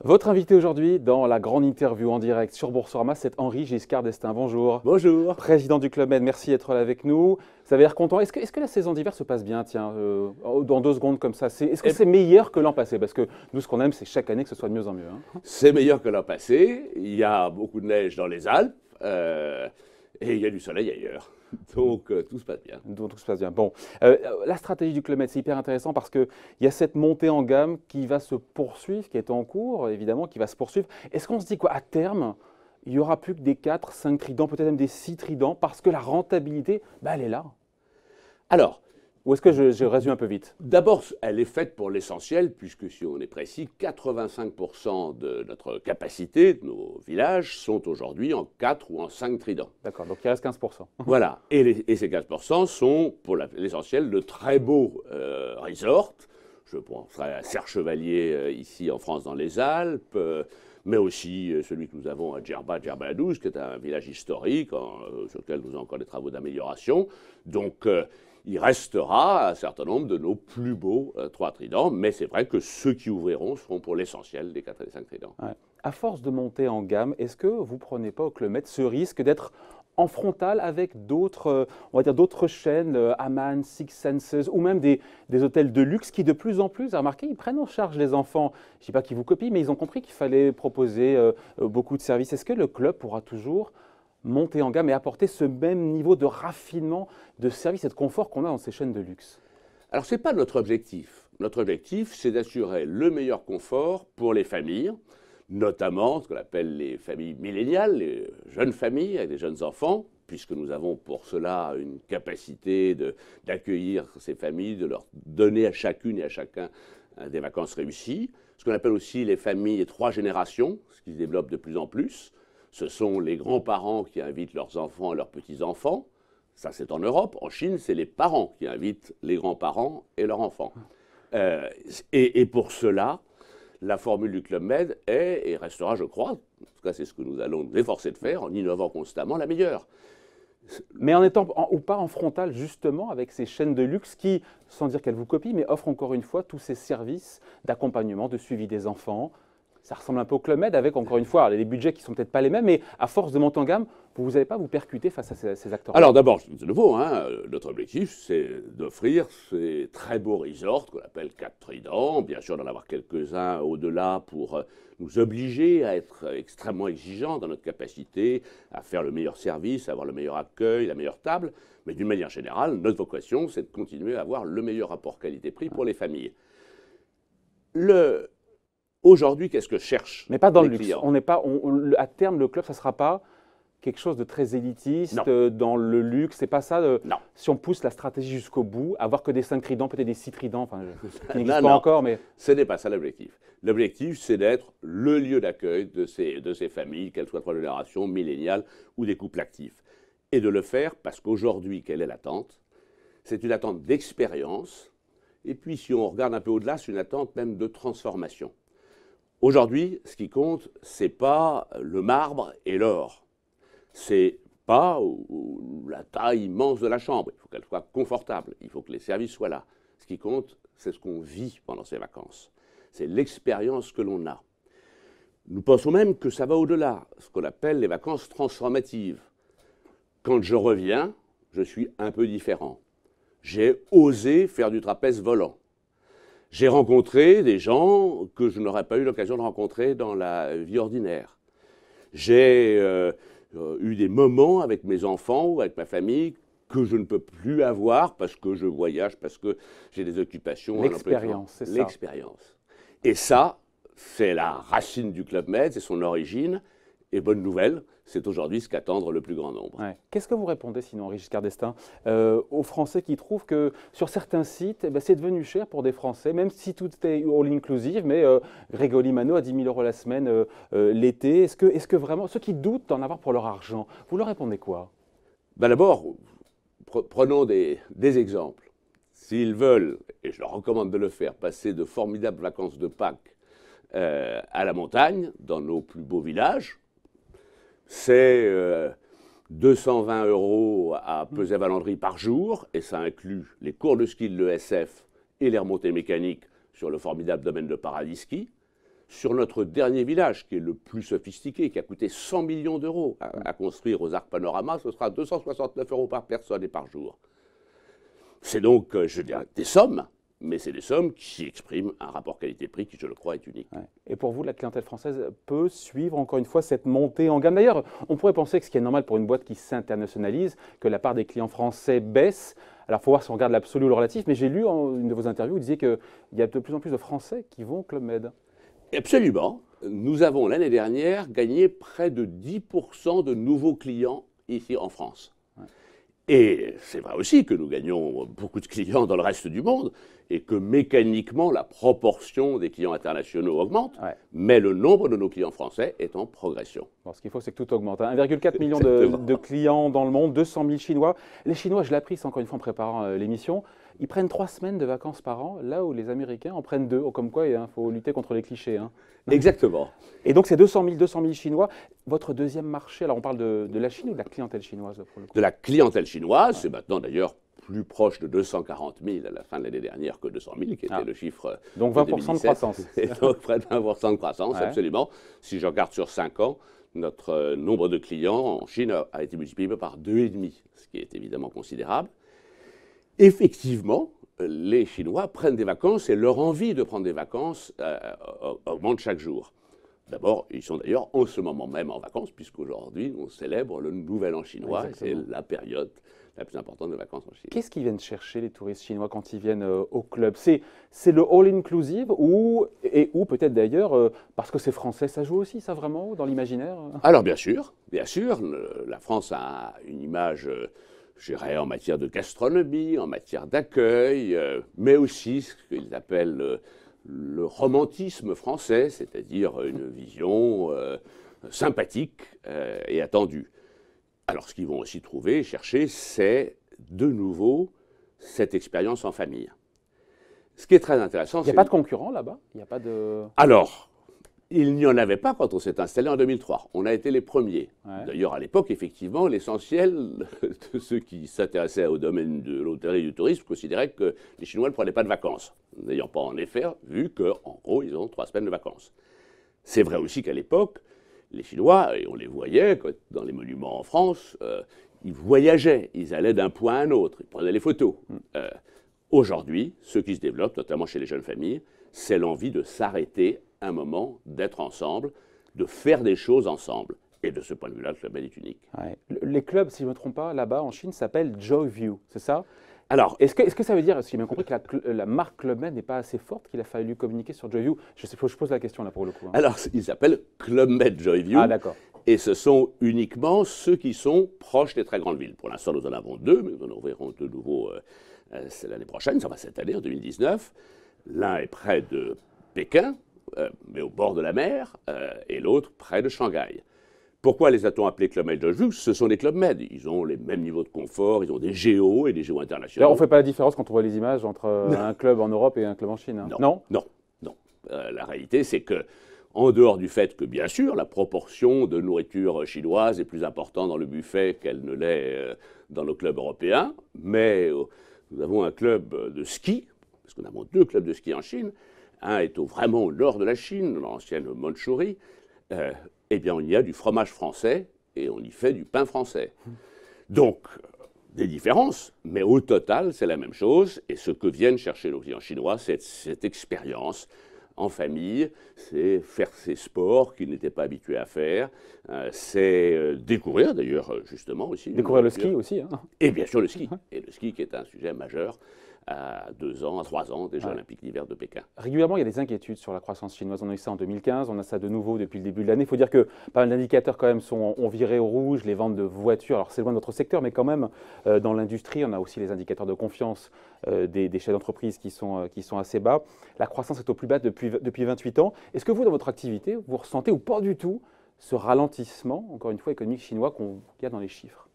Votre invité aujourd'hui dans la grande interview en direct sur Boursorama, c'est Henri Giscard d'Estaing. Bonjour. Bonjour. Président du Club Med, merci d'être là avec nous. Vous avez l'air content. Est-ce que la saison d'hiver se passe bien, tiens, dans 2 secondes comme ça? Est-ce que c'est meilleur que l'an passé? Parce que nous, ce qu'on aime, c'est chaque année que ce soit de mieux en mieux. Hein. C'est meilleur que l'an passé. Il y a beaucoup de neige dans les Alpes et il y a du soleil ailleurs. Donc tout se passe bien. Donc tout se passe bien. Bon, la stratégie du Club Med, c'est hyper intéressant parce qu'il y a cette montée en gamme qui va se poursuivre, qui est en cours, évidemment, qui va se poursuivre. Est-ce qu'on se dit quoi, à terme, il n'y aura plus que des 4, 5 tridents, peut-être même des 6 tridents, parce que la rentabilité, elle est là? Alors, ou est-ce que je résume un peu vite? D'abord, elle est faite pour l'essentiel, puisque si on est précis, 85% de notre capacité, de nos villages, sont aujourd'hui en 4 ou en 5 tridents. D'accord, donc il reste 15%. Voilà, et ces 15% sont pour l'essentiel de très beaux resorts. Je penserai à Serre-Chevalier ici en France dans les Alpes, mais aussi celui que nous avons à Djerba, Djerba-la-Douce, qui est un village historique sur lequel nous avons encore des travaux d'amélioration. Donc, il restera un certain nombre de nos plus beaux 3 tridents, mais c'est vrai que ceux qui ouvriront seront pour l'essentiel des 4 et des 5 tridents. Ouais. À force de monter en gamme, est-ce que vous ne prenez pas au Club Med ce risque d'être en frontal avec d'autres, on va dire d'autres chaînes, Aman, Six Senses, ou même des hôtels de luxe qui de plus en plus, vous avez remarqué, ils prennent en charge les enfants. Je ne dis pas qu'ils vous copient, mais ils ont compris qu'il fallait proposer beaucoup de services. Est-ce que le club pourra toujours monter en gamme et apporter ce même niveau de raffinement, de service et de confort qu'on a dans ces chaînes de luxe? Alors, ce n'est pas notre objectif. Notre objectif, c'est d'assurer le meilleur confort pour les familles, notamment ce qu'on appelle les familles milléniales, les jeunes familles avec des jeunes enfants, puisque nous avons pour cela une capacité d'accueillir ces familles, de leur donner à chacune et à chacun des vacances réussies. Ce qu'on appelle aussi les familles 3 générations, ce qui se développe de plus en plus. Ce sont les grands-parents qui invitent leurs enfants et leurs petits-enfants. Ça, c'est en Europe. En Chine, c'est les parents qui invitent les grands-parents et leurs enfants. Et pour cela, la formule du Club Med est et restera, je crois, en tout cas c'est ce que nous allons nous efforcer de faire, en innovant constamment, la meilleure. Mais en étant ou pas en frontal justement avec ces chaînes de luxe qui, sans dire qu'elles vous copient, mais offrent encore une fois tous ces services d'accompagnement, de suivi des enfants. Ça ressemble un peu au Club Med avec, encore une fois, les budgets qui ne sont peut-être pas les mêmes, mais à force de monter en gamme, vous n'allez pas vous percuter face à ces acteurs. Alors d'abord, de nouveau, notre objectif, c'est d'offrir ces très beaux resorts qu'on appelle 4 tridents, bien sûr d'en avoir quelques-uns au-delà pour nous obliger à être extrêmement exigeants dans notre capacité à faire le meilleur service, à avoir le meilleur accueil, la meilleure table, mais d'une manière générale, notre vocation, c'est de continuer à avoir le meilleur rapport qualité-prix pour les familles. Aujourd'hui, qu'est-ce que cherchent mais pas dans le luxe. clients? On n'est pas, à terme, le club, ça ne sera pas quelque chose de très élitiste dans le luxe. C'est pas ça. Non. Si on pousse la stratégie jusqu'au bout, avoir que des 5 tridents, peut-être des 6 tridents, enfin, qui n'existent pas encore. Mais ce n'est pas ça l'objectif. L'objectif, c'est d'être le lieu d'accueil de ces familles, qu'elles soient 3 générations, milléniales ou des couples actifs. Et de le faire parce qu'aujourd'hui, quelle est l'attente? C'est une attente d'expérience. Et puis, si on regarde un peu au-delà, c'est une attente même de transformation. Aujourd'hui, ce qui compte, ce n'est pas le marbre et l'or. C'est pas la taille immense de la chambre. Il faut qu'elle soit confortable. Il faut que les services soient là. Ce qui compte, c'est ce qu'on vit pendant ces vacances. C'est l'expérience que l'on a. Nous pensons même que ça va au-delà, ce qu'on appelle les vacances transformatives. Quand je reviens, je suis un peu différent. J'ai osé faire du trapèze volant. J'ai rencontré des gens que je n'aurais pas eu l'occasion de rencontrer dans la vie ordinaire. J'ai eu des moments avec mes enfants ou avec ma famille que je ne peux plus avoir parce que je voyage, parce que j'ai des occupations. L'expérience, c'est ça. L'expérience. Et ça, c'est la racine du Club Med, c'est son origine. Et bonne nouvelle, c'est aujourd'hui ce qu'attendent le plus grand nombre. Ouais. Qu'est-ce que vous répondez sinon, Henri Giscard d'Estaing, aux Français qui trouvent que sur certains sites, c'est devenu cher pour des Français, même si tout est all-inclusive, mais Grégory Limano à 10 000 € la semaine l'été. Est-ce que vraiment, ceux qui doutent d'en avoir pour leur argent, vous leur répondez quoi? D'abord, prenons des exemples. S'ils veulent, et je leur recommande de le faire, passer de formidables vacances de Pâques à la montagne, dans nos plus beaux villages, c'est 220 € à Pesay-Valandry par jour, et ça inclut les cours de ski de l'ESF et les remontées mécaniques sur le formidable domaine de Paradis Ski. Sur notre dernier village, qui est le plus sophistiqué, qui a coûté 100 millions d'euros à construire aux Arcs Panorama, ce sera 269 € par personne et par jour. C'est donc, je dirais, des sommes, mais c'est des sommes qui expriment un rapport qualité-prix qui, je le crois, est unique. Ouais. Et pour vous, la clientèle française peut suivre encore une fois cette montée en gamme. D'ailleurs, on pourrait penser que ce qui est normal pour une boîte qui s'internationalise, que la part des clients français baisse. Alors, il faut voir si on regarde l'absolu ou le relatif, mais j'ai lu en une de vos interviews, vous disiez qu'il y a de plus en plus de Français qui vont au Club Med. Absolument. Nous avons l'année dernière gagné près de 10% de nouveaux clients ici en France. Ouais. Et c'est vrai aussi que nous gagnons beaucoup de clients dans le reste du monde et que mécaniquement la proportion des clients internationaux augmente, ouais, mais le nombre de nos clients français est en progression. Bon, ce qu'il faut, c'est que tout augmente. 1,4 million de clients dans le monde, 200 000 Chinois. Les Chinois, je l'ai appris, c'est encore une fois en préparant l'émission, ils prennent 3 semaines de vacances par an, là où les Américains en prennent 2. Comme quoi, il faut lutter contre les clichés. Hein. Exactement. Et donc, c'est 200 000 Chinois. Votre deuxième marché, alors on parle de la Chine ou de la clientèle chinoise pour le coup? De la clientèle chinoise, ouais, c'est maintenant d'ailleurs plus proche de 240 000 à la fin de l'année dernière que 200 000, qui était le chiffre. Donc 20% de croissance. Et donc près de 20% de croissance, ouais, absolument. Si je regarde sur 5 ans, notre nombre de clients en Chine a été multiplié par 2,5, ce qui est évidemment considérable. Effectivement, les Chinois prennent des vacances et leur envie de prendre des vacances augmente chaque jour. D'abord, ils sont d'ailleurs en ce moment même en vacances, puisqu'aujourd'hui, on célèbre le Nouvel An chinois, et c'est la période la plus importante de vacances en Chine. Qu'est-ce qu'ils viennent chercher, les touristes chinois, quand ils viennent au club? C'est le all-inclusive ou peut-être d'ailleurs, parce que c'est français, ça joue aussi, ça, vraiment, dans l'imaginaire? Alors, bien sûr. La France a une image, je dirais, en matière de gastronomie, en matière d'accueil, mais aussi ce qu'ils appellent le romantisme français, c'est-à-dire une vision sympathique et attendue. Alors, ce qu'ils vont aussi trouver, chercher, c'est de nouveau cette expérience en famille. Ce qui est très intéressant, c'est... Il n'y a pas de concurrents là-bas? Il n'y a pas de... Alors, il n'y en avait pas quand on s'est installé en 2003. On a été les premiers. Ouais. D'ailleurs, à l'époque, effectivement, l'essentiel de ceux qui s'intéressaient au domaine de l'hôtellerie et du tourisme considéraient que les Chinois ne prenaient pas de vacances, n'ayant pas en effet vu qu'en gros, ils ont 3 semaines de vacances. C'est vrai aussi qu'à l'époque, les Chinois, et on les voyait dans les monuments en France, ils voyageaient, ils allaient d'un point à un autre, ils prenaient les photos. Aujourd'hui, ce qui se développe, notamment chez les jeunes familles, c'est l'envie de s'arrêter un moment, d'être ensemble, de faire des choses ensemble. Et de ce point de vue-là, le Club Med est unique. Ouais. Les clubs, si je ne me trompe pas, là-bas en Chine, s'appellent Joyview, c'est ça? Alors, est-ce que ça veut dire, si j'ai bien compris, que la marque Club Med n'est pas assez forte, qu'il a fallu communiquer sur Joyview? Je pose la question là pour le coup. Hein. Alors, il s'appelle Club Med Joyview. Ah, d'accord. Et ce sont uniquement ceux qui sont proches des très grandes villes. Pour l'instant, nous en avons 2, mais nous en ouvrirons 2 nouveaux l'année prochaine, ça va cette année, en 2019. L'un est près de Pékin, mais au bord de la mer, et l'autre près de Shanghai. Pourquoi les a-t-on appelés Club Med Joyview? Ce sont des Club Med. Ils ont les mêmes niveaux de confort, ils ont des géos et des géos internationaux. Alors, on ne fait pas la différence quand on voit les images entre un club en Europe et un club en Chine. Hein. Non. La réalité, c'est que, en dehors du fait que, bien sûr, la proportion de nourriture chinoise est plus importante dans le buffet qu'elle ne l'est dans nos clubs européens, mais nous avons un club de ski, parce que nous avons 2 clubs de ski en Chine. Un est vraiment au nord de la Chine, dans l'ancienne Mandchourie. Eh bien, il y a du fromage français et on y fait du pain français. Donc, des différences, mais au total, c'est la même chose. Et ce que viennent chercher nos clients chinois, c'est cette expérience en famille, c'est faire ces sports qu'ils n'étaient pas habitués à faire, c'est découvrir d'ailleurs, justement aussi. Découvrir le ski aussi. Hein. Et bien sûr le ski. Et le ski qui est un sujet majeur à 2 ans, à 3 ans, des Jeux Olympiques d'hiver de Pékin. Régulièrement, il y a des inquiétudes sur la croissance chinoise. On a eu ça en 2015, on a ça de nouveau depuis le début de l'année. Il faut dire que pas mal d'indicateurs quand même ont viré au rouge, les ventes de voitures. Alors c'est loin de notre secteur, mais quand même, dans l'industrie, on a aussi les indicateurs de confiance des chefs d'entreprise qui sont assez bas. La croissance est au plus bas depuis 28 ans. Est-ce que vous, dans votre activité, vous ressentez ou pas du tout ce ralentissement, encore une fois, économique chinois qu'il y a dans les chiffres?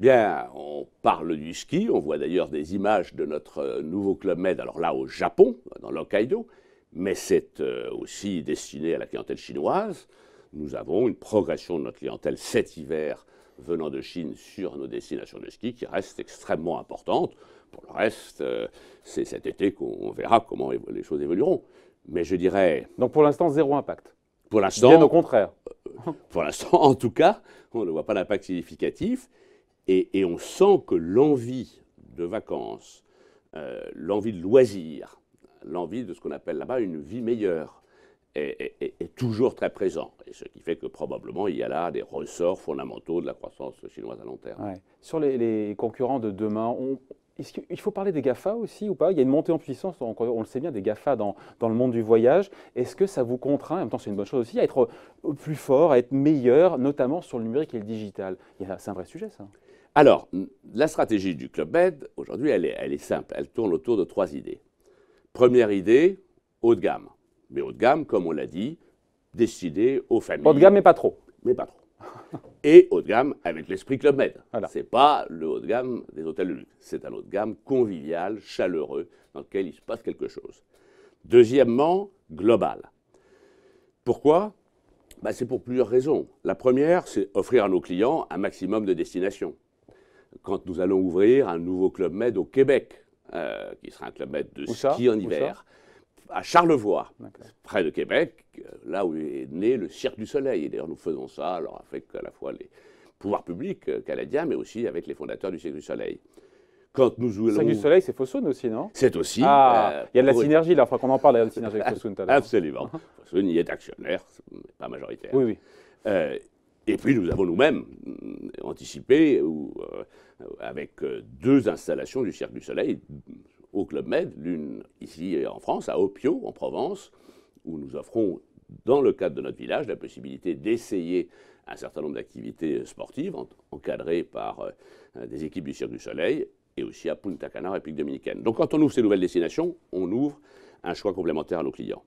Bien, on parle du ski, on voit d'ailleurs des images de notre nouveau Club Med, alors là au Japon, dans l'Hokkaido, mais c'est aussi destiné à la clientèle chinoise. Nous avons une progression de notre clientèle cet hiver venant de Chine sur nos destinations de ski qui restent extrêmement importantes. Pour le reste, c'est cet été qu'on verra comment les choses évolueront. Mais je dirais... Donc pour l'instant, zéro impact. Pour l'instant... Bien au contraire. Pour l'instant, en tout cas, on ne voit pas d'impact significatif. Et on sent que l'envie de vacances, l'envie de loisirs, l'envie de ce qu'on appelle là-bas une vie meilleure, est toujours très présent. Et ce qui fait que probablement il y a là des ressorts fondamentaux de la croissance chinoise à long terme. Ouais. Sur les concurrents de demain, il faut parler des GAFA aussi ou pas? Il y a une montée en puissance, on le sait bien, des GAFA dans le monde du voyage. Est-ce que ça vous contraint, en même temps c'est une bonne chose aussi, à être plus fort, à être meilleur, notamment sur le numérique et le digital? C'est un vrai sujet ça. Alors, la stratégie du Club Med, aujourd'hui, elle est simple. Elle tourne autour de 3 idées. Première idée, haut de gamme. Mais haut de gamme, comme on l'a dit, destiné aux familles. Haut de gamme, mais pas trop. Mais pas trop. Et haut de gamme avec l'esprit Club Med. Voilà. Ce n'est pas le haut de gamme des hôtels de luxe. C'est un haut de gamme convivial, chaleureux, dans lequel il se passe quelque chose. Deuxièmement, global. Pourquoi? C'est pour plusieurs raisons. La première, c'est offrir à nos clients un maximum de destinations. Quand nous allons ouvrir un nouveau Club Med au Québec, qui sera un Club Med de ski en hiver, à Charlevoix, près de Québec, là où est né le Cirque du Soleil. Et d'ailleurs, nous faisons ça alors avec à la fois les pouvoirs publics canadiens, mais aussi avec les fondateurs du Cirque du Soleil. Quand nous le Cirque du Soleil, c'est Fosun aussi, non? C'est aussi. Il y a de la synergie, là. Il faudra qu'on en parle de la synergie avec Fosun tout à l'heure. Absolument. Fosun y est actionnaire, pas majoritaire. Oui, oui. Et puis, nous avons nous-mêmes anticipé avec 2 installations du Cirque du Soleil au Club Med, l'une ici en France, à Opio, en Provence, où nous offrons, dans le cadre de notre village, la possibilité d'essayer un certain nombre d'activités sportives encadrées par des équipes du Cirque du Soleil, et aussi à Punta Cana, République dominicaine. Donc quand on ouvre ces nouvelles destinations, on ouvre un choix complémentaire à nos clients.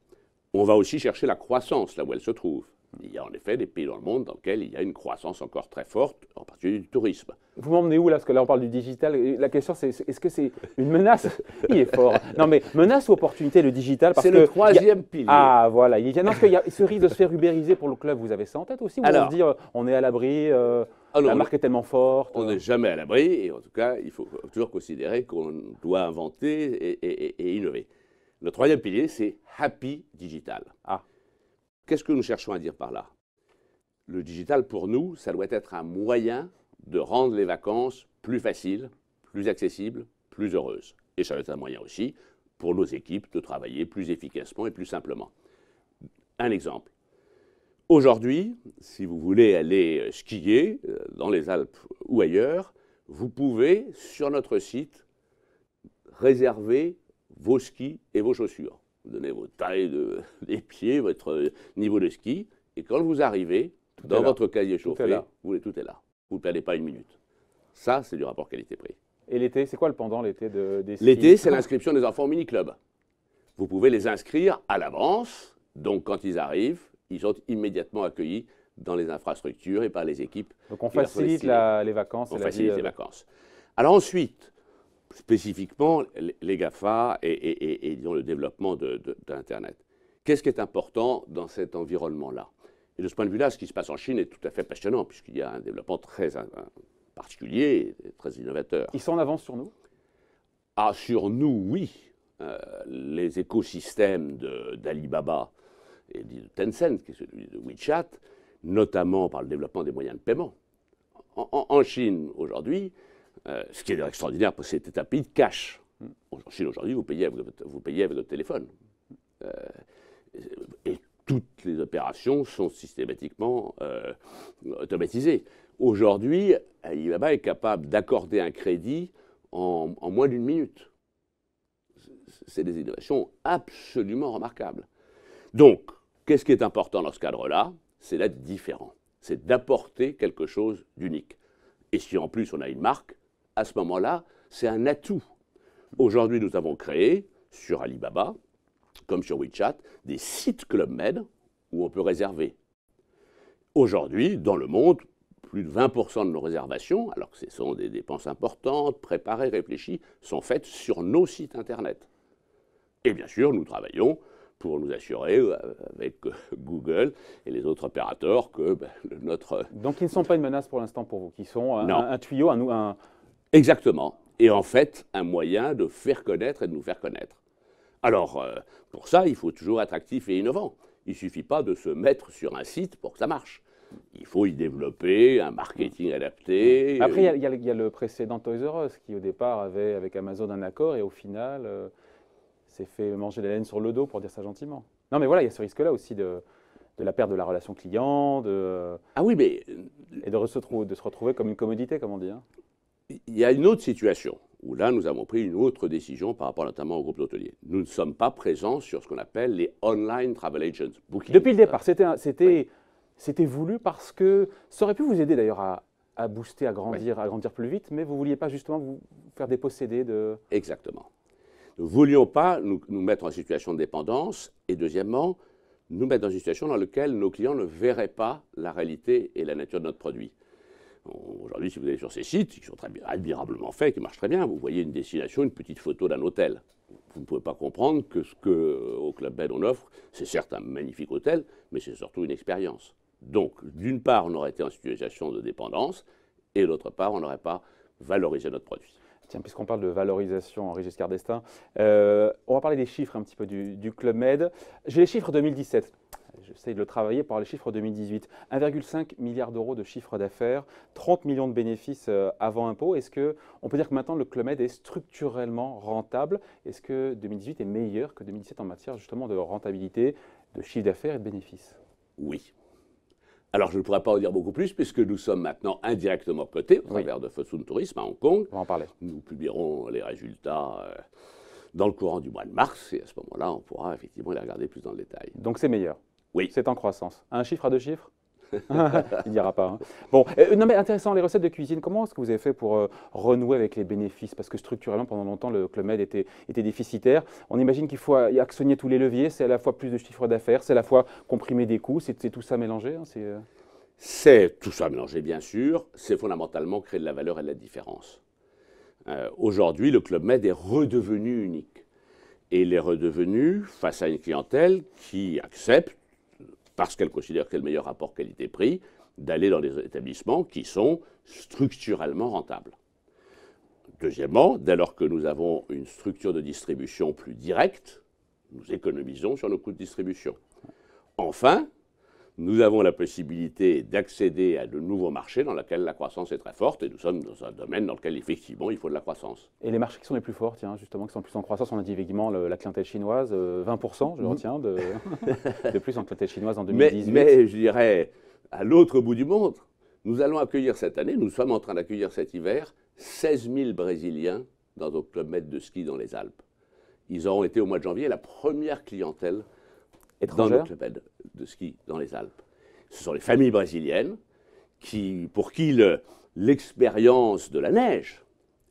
On va aussi chercher la croissance là où elle se trouve. Il y a en effet des pays dans le monde dans lesquels il y a une croissance encore très forte, en particulier du tourisme. Vous m'emmenez où là? Parce que là on parle du digital. La question c'est, est-ce que c'est une menace? Il est fort. Non mais menace ou opportunité le digital? C'est le 3e pilier. Ah voilà. Non, parce qu'il y a ce risque de se faire ubériser pour le club. Vous avez ça en tête aussi? Ou alors, on se dit on est à l'abri, la marque est tellement forte. On n'est jamais à l'abri et en tout cas il faut toujours considérer qu'on doit inventer et innover. Le 3e pilier c'est Happy Digital. Qu'est-ce que nous cherchons à dire par là? Le digital, pour nous, ça doit être un moyen de rendre les vacances plus faciles, plus accessibles, plus heureuses. Et ça doit être un moyen aussi pour nos équipes de travailler plus efficacement et plus simplement. Un exemple. Aujourd'hui, si vous voulez aller skier dans les Alpes ou ailleurs, vous pouvez, sur notre site, réserver vos skis et vos chaussures. Vous donnez vos tailles des pieds, votre niveau de ski, et quand vous arrivez, dans votre casier chauffé, tout est là. Vous ne perdez pas une minute. Ça, c'est du rapport qualité-prix. Et l'été, c'est quoi le pendant l'été des skis? L'été, c'est l'inscription des enfants au mini-club. Vous pouvez les inscrire à l'avance, donc quand ils arrivent, ils sont immédiatement accueillis dans les infrastructures et par les équipes. Donc on facilite les vacances. On facilite les vacances. Alors ensuite, spécifiquement les GAFA et disons, le développement d'Internet. Qu'est-ce qui est important dans cet environnement-là? Et de ce point de vue-là, ce qui se passe en Chine est tout à fait passionnant, puisqu'il y a un développement très particulier et très innovateur. Ils sont en avance sur nous? Sur nous, oui. Les écosystèmes d'Alibaba et de Tencent, qui est celui de WeChat, notamment par le développement des moyens de paiement. En Chine, aujourd'hui, ce qui est extraordinaire, parce que c'est un pays de cash. En Chine, aujourd'hui, vous payez avec votre téléphone. Et toutes les opérations sont systématiquement automatisées. Aujourd'hui, Alibaba est capable d'accorder un crédit en moins d'1 minute. C'est des innovations absolument remarquables. Donc, qu'est-ce qui est important dans ce cadre-là? C'est d'être différent. C'est d'apporter quelque chose d'unique. Et si en plus on a une marque, à ce moment-là, c'est un atout. Aujourd'hui, nous avons créé, sur Alibaba, comme sur WeChat, des sites Club Med où on peut réserver. Aujourd'hui, dans le monde, plus de 20% de nos réservations, alors que ce sont des dépenses importantes, préparées, réfléchies, sont faites sur nos sites Internet. Et bien sûr, nous travaillons pour nous assurer, avec Google et les autres opérateurs, que notre... Donc, ils ne sont pas une menace pour l'instant pour vous, qui sont Non. un tuyau, Exactement. Et en fait, un moyen de faire connaître et de nous faire connaître. Alors, pour ça, il faut toujours être actif et innovant. Il ne suffit pas de se mettre sur un site pour que ça marche. Il faut y développer un marketing adapté. Après, il y a le précédent Toys R Us, qui au départ avait avec Amazon un accord et au final s'est fait manger la laine sur le dos, pour dire ça gentiment. Non, mais voilà, il y a ce risque-là aussi de la perte de la relation client, Ah oui, mais et de se retrouver comme une commodité, comme on dit. Hein. il y a une autre situation où là, nous avons pris une autre décision par rapport notamment au groupe hôtelier. Nous ne sommes pas présents sur ce qu'on appelle les online travel agents. Booking. Depuis le départ, c'était voulu parce que ça aurait pu vous aider d'ailleurs à booster, à grandir plus vite, mais vous ne vouliez pas justement vous faire déposséder de... Exactement. Nous ne voulions pas nous mettre en situation de dépendance et deuxièmement, nous mettre dans une situation dans laquelle nos clients ne verraient pas la réalité et la nature de notre produit. Aujourd'hui, si vous allez sur ces sites, qui sont très bien, admirablement faits, qui marchent très bien, vous voyez une destination, une petite photo d'un hôtel. Vous ne pouvez pas comprendre que ce qu'au Club Med on offre, c'est certes un magnifique hôtel, mais c'est surtout une expérience. Donc, d'une part, on aurait été en situation de dépendance, et d'autre part, on n'aurait pas valorisé notre produit. Tiens, puisqu'on parle de valorisation, Henri Giscard d'Estaing, on va parler des chiffres un petit peu du Club Med. J'ai les chiffres 2017. J'essaie de le travailler pour les chiffres 2018. 1,5 milliard d'euros de chiffre d'affaires, 30 millions de bénéfices avant impôt. Est-ce qu'on peut dire que maintenant le Club Med est structurellement rentable? Est-ce que 2018 est meilleur que 2017 en matière justement de rentabilité, de chiffre d'affaires et de bénéfices? Oui. Alors, je ne pourrais pas en dire beaucoup plus, puisque nous sommes maintenant indirectement cotés au travers de Fosun Tourisme à Hong Kong. On va en parler. Nous publierons les résultats dans le courant du mois de mars, et à ce moment-là, on pourra effectivement les regarder plus dans le détail. Donc c'est meilleur? Oui. C'est en croissance. Un chiffre à deux chiffres? Il n'y aura pas. Hein. Bon, non mais intéressant, les recettes de cuisine, comment est-ce que vous avez fait pour renouer avec les bénéfices? Parce que structurellement, pendant longtemps, le Club Med était déficitaire. On imagine qu'il faut y actionner tous les leviers. C'est à la fois plus de chiffre d'affaires, c'est à la fois comprimer des coûts, c'est tout ça mélangé. Hein, c'est tout ça mélangé, bien sûr. C'est fondamentalement créer de la valeur et de la différence. Aujourd'hui, le Club Med est redevenu unique. Et il est redevenu face à une clientèle qui accepte, parce qu'elle considère que c'est le meilleur rapport qualité-prix, d'aller dans des établissements qui sont structurellement rentables. Deuxièmement, dès lors que nous avons une structure de distribution plus directe, nous économisons sur nos coûts de distribution. Enfin, nous avons la possibilité d'accéder à de nouveaux marchés dans lesquels la croissance est très forte, et nous sommes dans un domaine dans lequel, effectivement, il faut de la croissance. Et les marchés qui sont les plus forts, tiens, justement, qui sont plus en croissance, on a dit effectivement la clientèle chinoise, 20%, je retiens, de plus en clientèle chinoise en 2018. Mais je dirais, à l'autre bout du monde, nous allons accueillir cette année, nous sommes en train d'accueillir cet hiver, 16 000 Brésiliens dans nos Club Med de ski dans les Alpes. Ils auront été au mois de janvier la première clientèle dans nos Club Med de ski dans les Alpes. Ce sont les familles brésiliennes pour qui l'expérience de la neige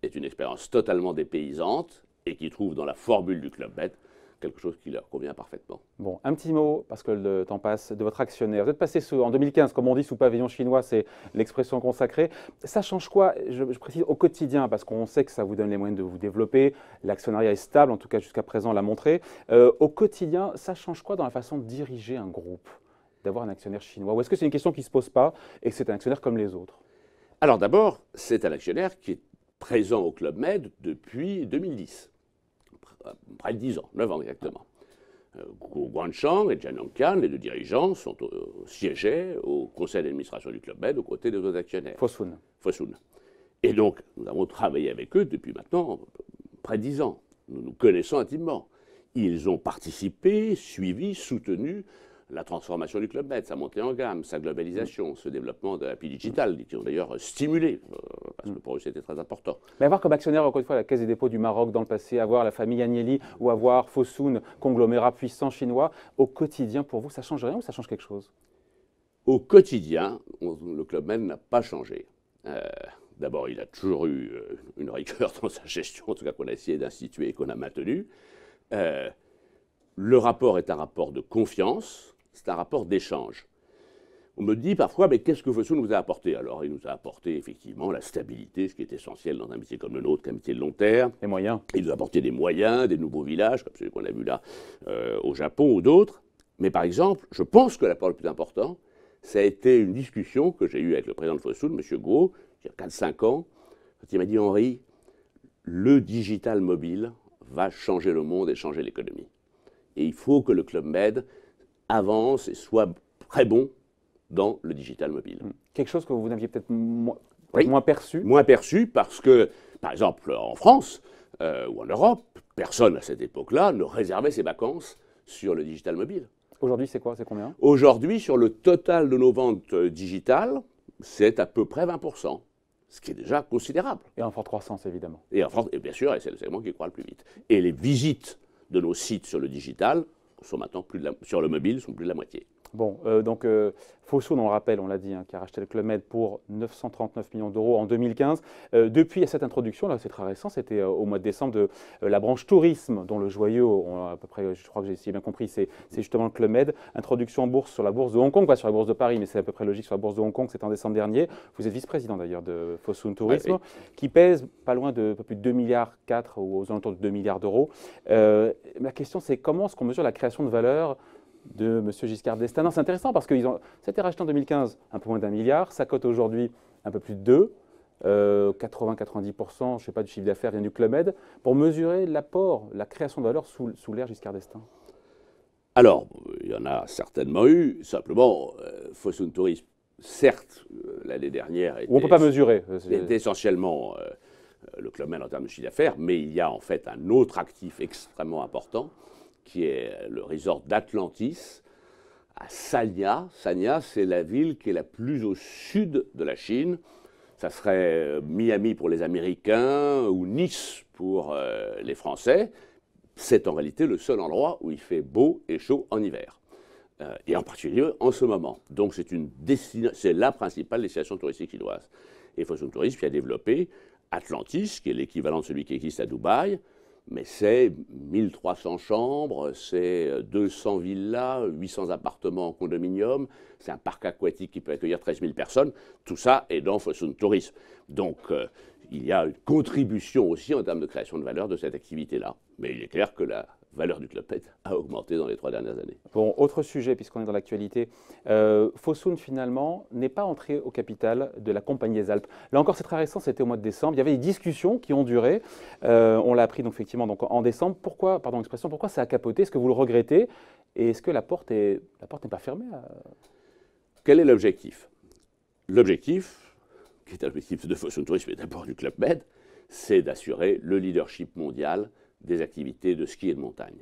est une expérience totalement dépaysante et qui trouvent dans la formule du Club Med quelque chose qui leur convient parfaitement. Bon, un petit mot, parce que le temps passe, de votre actionnaire. Vous êtes passé en 2015, comme on dit, sous pavillon chinois, c'est l'expression consacrée. Ça change quoi, je précise, au quotidien, parce qu'on sait que ça vous donne les moyens de vous développer, l'actionnariat est stable, en tout cas jusqu'à présent, on l'a montré. Au quotidien, ça change quoi dans la façon de diriger un groupe, d'avoir un actionnaire chinois? Ou est-ce que c'est une question qui ne se pose pas et que c'est un actionnaire comme les autres? Alors d'abord, c'est un actionnaire qui est présent au Club Med depuis 2010. Près de 10 ans, 9 ans exactement. Guo Guangchang et Jian Yongqian, les deux dirigeants, siégeaient au conseil d'administration du Club Med aux côtés des autres actionnaires. Fosun. Et donc, nous avons travaillé avec eux depuis maintenant près de 10 ans. Nous nous connaissons intimement. Ils ont participé, suivi, soutenu la transformation du Club Med, sa montée en gamme, sa globalisation, ce développement de l'API digital, qui ont d'ailleurs stimulé, parce que pour eux c'était très important. Mais avoir comme actionnaire, encore une fois, la Caisse des dépôts du Maroc dans le passé, avoir la famille Agnelli ou avoir Fosun, conglomérat puissant chinois, au quotidien, pour vous, ça change rien ou ça change quelque chose? Au quotidien, le Club Med n'a pas changé. D'abord, il a toujours eu une rigueur dans sa gestion, en tout cas qu'on a essayé d'instituer et qu'on a maintenue. Le rapport est un rapport de confiance, c'est un rapport d'échange. On me dit parfois, mais qu'est-ce que Fosun nous a apporté? Alors, il nous a apporté effectivement la stabilité, ce qui est essentiel dans un métier comme le nôtre, qu'un métier de long terme. Les moyens. Il nous a apporté des moyens, des nouveaux villages, comme celui qu'on a vu là au Japon ou d'autres. Mais par exemple, je pense que l'apport le plus important, ça a été une discussion que j'ai eue avec le président de Fosun, M. Gros, il y a 4-5 ans, quand il m'a dit, Henri, le digital mobile va changer le monde et changer l'économie. Et il faut que le Club Med avance et soit très bon dans le digital mobile. Quelque chose que vous n'aviez peut-être moins perçu. Moins perçu parce que, par exemple, en France ou en Europe, personne à cette époque-là ne réservait ses vacances sur le digital mobile. Aujourd'hui, c'est quoi? C'est combien? Aujourd'hui, sur le total de nos ventes digitales, c'est à peu près 20%, ce qui est déjà considérable. Et en forte croissance, évidemment. Et en France, et bien sûr, et c'est le segment qui croît le plus vite. Et les visites de nos sites sur le digital sont maintenant sur le mobile, sont plus de la moitié. Bon, donc Fosun, on le rappelle, on l'a dit, qui a racheté le Club Med pour 939 millions d'euros en 2015. Depuis cette introduction, là c'est très récent, c'était au mois de décembre, de la branche tourisme, dont le joyau, à peu près, je crois que j'ai bien compris, c'est justement le Club Med. Introduction en bourse sur la bourse de Hong Kong, pas sur la bourse de Paris, mais c'est à peu près logique sur la bourse de Hong Kong, c'était en décembre dernier. Vous êtes vice-président d'ailleurs de Fosun Tourisme, qui pèse pas loin de un peu plus de 2,4 milliards ou aux alentours de 2 milliards d'euros. Ma question, c'est comment est-ce qu'on mesure la création de valeur de M. Giscard d'Estaing? C'est intéressant parce que c'était racheté en 2015 un peu moins d'1 milliard, ça cote aujourd'hui un peu plus de 2, 80-90%, je sais pas, du chiffre d'affaires vient du Club Med, pour mesurer l'apport, la création de valeur sous l'ère Giscard d'Estaing. Alors, il y en a certainement eu, simplement, Fosun Tourisme, certes, l'année dernière, on ne peut pas mesurer. Était essentiellement le Club Med en termes de chiffre d'affaires, mais il y a en fait un autre actif extrêmement important, qui est le resort d'Atlantis, à Sanya. Sanya, c'est la ville qui est la plus au sud de la Chine. Ça serait Miami pour les Américains ou Nice pour les Français. C'est en réalité le seul endroit où il fait beau et chaud en hiver. Et en particulier en ce moment. Donc c'est la principale destination touristique chinoise. Et Fosun Tourisme qui a développé Atlantis, qui est l'équivalent de celui qui existe à Dubaï, mais c'est 1300 chambres, c'est 200 villas, 800 appartements en condominium, c'est un parc aquatique qui peut accueillir 13 000 personnes. Tout ça est dans Fosun Tourisme. Donc, il y a une contribution aussi en termes de création de valeur de cette activité-là. Mais il est clair que la valeur du Club Med a augmenté dans les 3 dernières années. Bon, autre sujet, puisqu'on est dans l'actualité. Fosun, finalement, n'est pas entré au capital de la Compagnie des Alpes. Là encore, c'est très récent, c'était au mois de décembre. Il y avait des discussions qui ont duré. On l'a appris donc, effectivement donc, en décembre. Pourquoi ça a capoté? Est-ce que vous le regrettez? Et est-ce que la porte n'est pas fermée Quel est l'objectif? L'objectif, qui est l'objectif de Fosun Tourisme et d'abord du Club Med, c'est d'assurer le leadership mondial des activités de ski et de montagne.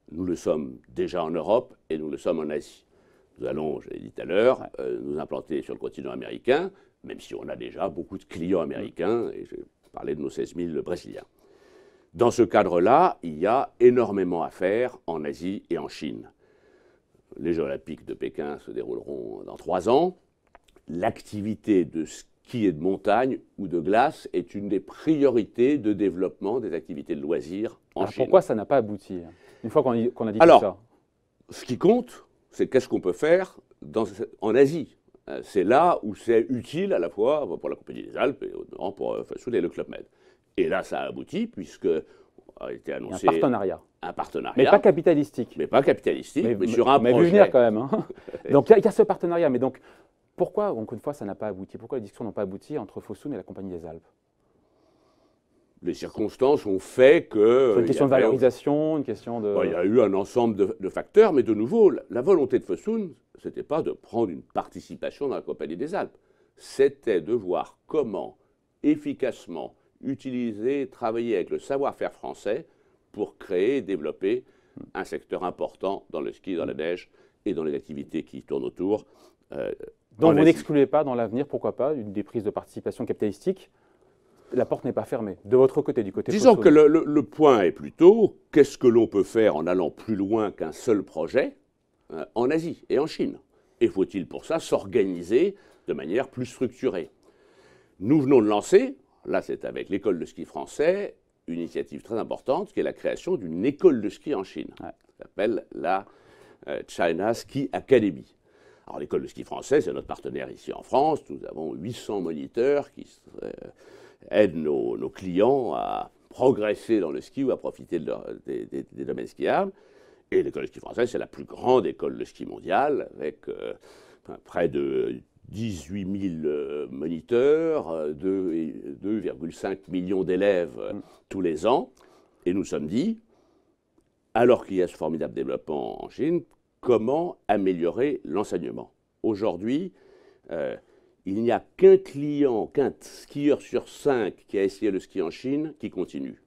Nous le sommes déjà en Europe et nous le sommes en Asie. Nous allons, je l'ai dit tout à l'heure, nous implanter sur le continent américain, même si on a déjà beaucoup de clients américains, et je parlais de nos 16 000 Brésiliens. Dans ce cadre-là, il y a énormément à faire en Asie et en Chine. Les Jeux olympiques de Pékin se dérouleront dans 3 ans. L'activité de ski et de montagne ou de glace est une des priorités de développement des activités de loisirs en Chine. Pourquoi ça n'a pas abouti, une fois qu'on a dit tout ça? Ce qui compte, c'est qu'est-ce qu'on peut faire en Asie. C'est là où c'est utile à la fois pour la Compagnie des Alpes et pour Fosun et le Club Med. Et là, ça a abouti puisque a été annoncé un partenariat. Mais pas capitalistique. Mais sur un projet. Mais vu venir quand même. Hein. Donc il y a ce partenariat. Mais donc, pourquoi, encore une fois, ça n'a pas abouti? Pourquoi les discussions n'ont pas abouti entre Fosun et la Compagnie des Alpes? Les circonstances ont fait que... C'est une question de valorisation, une question de... Il y a eu un ensemble de facteurs, mais de nouveau, la volonté de Fosun, ce n'était pas de prendre une participation dans la Compagnie des Alpes. C'était de voir comment, efficacement, utiliser, travailler avec le savoir-faire français pour créer et développer un secteur important dans le ski, dans la neige et dans les activités qui tournent autour. Donc vous n'excluez pas dans l'avenir, pourquoi pas, des prises de participation capitalistique? La porte n'est pas fermée, de votre côté, du côté Disons Fosun. que le point est plutôt, qu'est-ce que l'on peut faire en allant plus loin qu'un seul projet en Asie et en Chine? Et faut-il pour ça s'organiser de manière plus structurée? Nous venons de lancer, là c'est avec l'école de ski français, une initiative très importante qui est la création d'une école de ski en Chine. Ça s'appelle la China Ski Academy. Alors l'école de ski française, c'est notre partenaire ici en France. Nous avons 800 moniteurs qui aident nos clients à progresser dans le ski ou à profiter des domaines skiables. Et l'école de ski française, c'est la plus grande école de ski mondiale, avec près de 18 000 moniteurs, 2,5 millions d'élèves tous les ans. Et nous sommes dit, alors qu'il y a ce formidable développement en Chine, comment améliorer l'enseignement? Aujourd'hui, il n'y a qu'un client, qu'un skieur sur 5 qui a essayé le ski en Chine qui continue.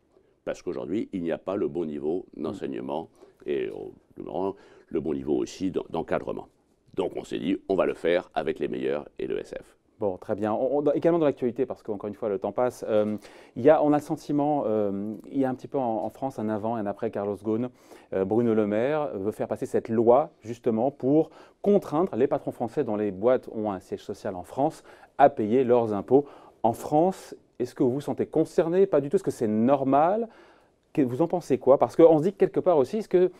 Parce qu'aujourd'hui, il n'y a pas le bon niveau d'enseignement et le bon niveau aussi d'encadrement. Donc on s'est dit, on va le faire avec les meilleurs et l'ESF. Bon, très bien. Également dans l'actualité, parce qu'encore une fois, le temps passe, on a le sentiment, il y a un petit peu en France un avant et un après Carlos Ghosn. Bruno Le Maire veut faire passer cette loi justement pour contraindre les patrons français dont les boîtes ont un siège social en France à payer leurs impôts en France. Est-ce que vous vous sentez concerné? Pas du tout. Est-ce que c'est normal? Vous en pensez quoi? Parce qu'on se dit que quelque part aussi, est-ce que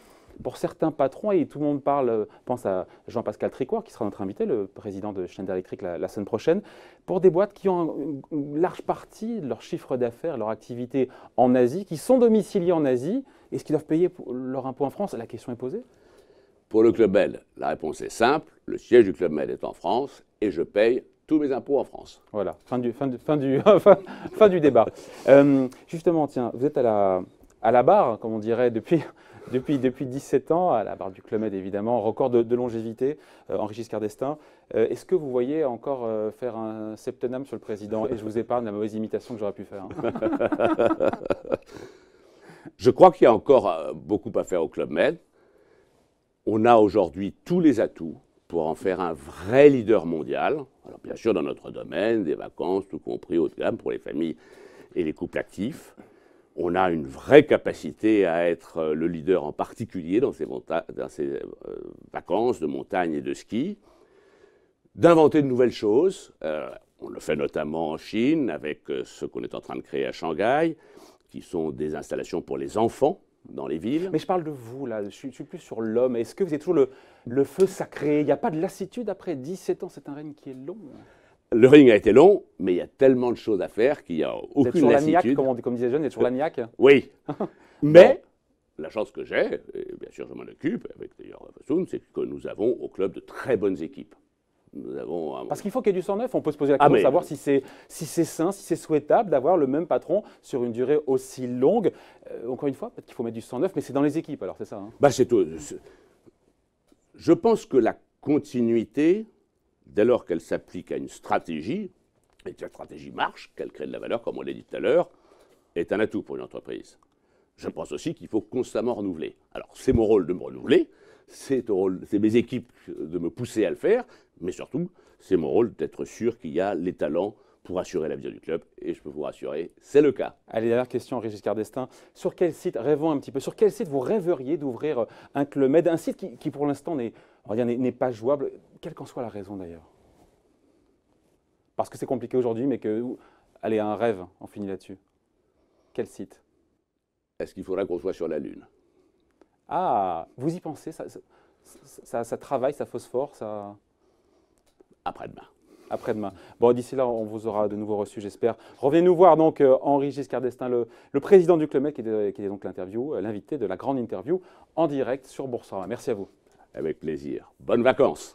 pour certains patrons, et tout le monde pense à Jean-Pascal Tricoire, qui sera notre invité, le président de Schneider Electric la semaine prochaine, pour des boîtes qui ont une large partie de leur chiffre d'affaires, leur activité en Asie, qui sont domiciliées en Asie, est-ce qu'ils doivent payer leur impôt en France? La question est posée. Pour le Club Med, la réponse est simple. Le siège du Club Med est en France et je paye tous mes impôts en France. Voilà, fin du débat. Justement, tiens, vous êtes à la barre, comme on dirait, depuis 17 ans, à la barre du Club Med évidemment, record de longévité, Henri Giscard d'Estaing. Est-ce que vous voyez encore faire un septennat, monsieur le Président? Et je vous épargne la mauvaise imitation que j'aurais pu faire. Je crois qu'il y a encore beaucoup à faire au Club Med. On a aujourd'hui tous les atouts pour en faire un vrai leader mondial. Alors bien sûr, dans notre domaine, des vacances, tout compris haut de gamme pour les familles et les couples actifs. On a une vraie capacité à être le leader en particulier dans ces vacances de montagne et de ski, d'inventer de nouvelles choses. On le fait notamment en Chine avec ce qu'on est en train de créer à Shanghai, qui sont des installations pour les enfants dans les villes. Mais je parle de vous, là, je suis plus sur l'homme. Est-ce que vous êtes toujours le feu sacré? Il n'y a pas de lassitude après 17 ans? C'est un règne qui est long. Le ring a été long, mais il y a tellement de choses à faire qu'il n'y a aucune lassitude. Comme disait Jeune, il y a toujours la niaque. Oui, mais la chance que j'ai, et bien sûr je m'en occupe, avec d'ailleurs Fassoun, c'est que nous avons au club de très bonnes équipes. Parce qu'il faut qu'il y ait du sang neuf. On peut se poser la question de savoir si c'est sain, si c'est souhaitable d'avoir le même patron sur une durée aussi longue. Encore une fois, peut-être qu'il faut mettre du sang neuf, mais c'est dans les équipes, alors c'est ça, hein? C'est tout. Je pense que la continuité, dès lors qu'elle s'applique à une stratégie, et que la stratégie marche, qu'elle crée de la valeur, comme on l'a dit tout à l'heure, est un atout pour une entreprise. Je pense aussi qu'il faut constamment renouveler. Alors, c'est mon rôle de me renouveler, c'est mes équipes de me pousser à le faire, mais surtout, c'est mon rôle d'être sûr qu'il y a les talents pour assurer l'avenir du club, et je peux vous rassurer, c'est le cas. Allez, dernière question, Henri Giscard d'Estaing. Sur quel site, rêvons un petit peu, sur quel site vous rêveriez d'ouvrir un Club Med, un site qui pour l'instant n'est pas jouable, quelle qu'en soit la raison d'ailleurs? Parce que c'est compliqué aujourd'hui, mais allez, un rêve, on finit là-dessus. Quel site? Est-ce qu'il faudra qu'on soit sur la Lune? Ah, vous y pensez, ça travaille, ça phosphore, ça... Après-demain. Après-demain. Bon, d'ici là, on vous aura de nouveau reçu, j'espère. Revenez nous voir donc Henri Giscard d'Estaing, le président du Club Med, qui est donc l'invité de la grande interview en direct sur Boursorama. Merci à vous. Avec plaisir. Bonnes vacances.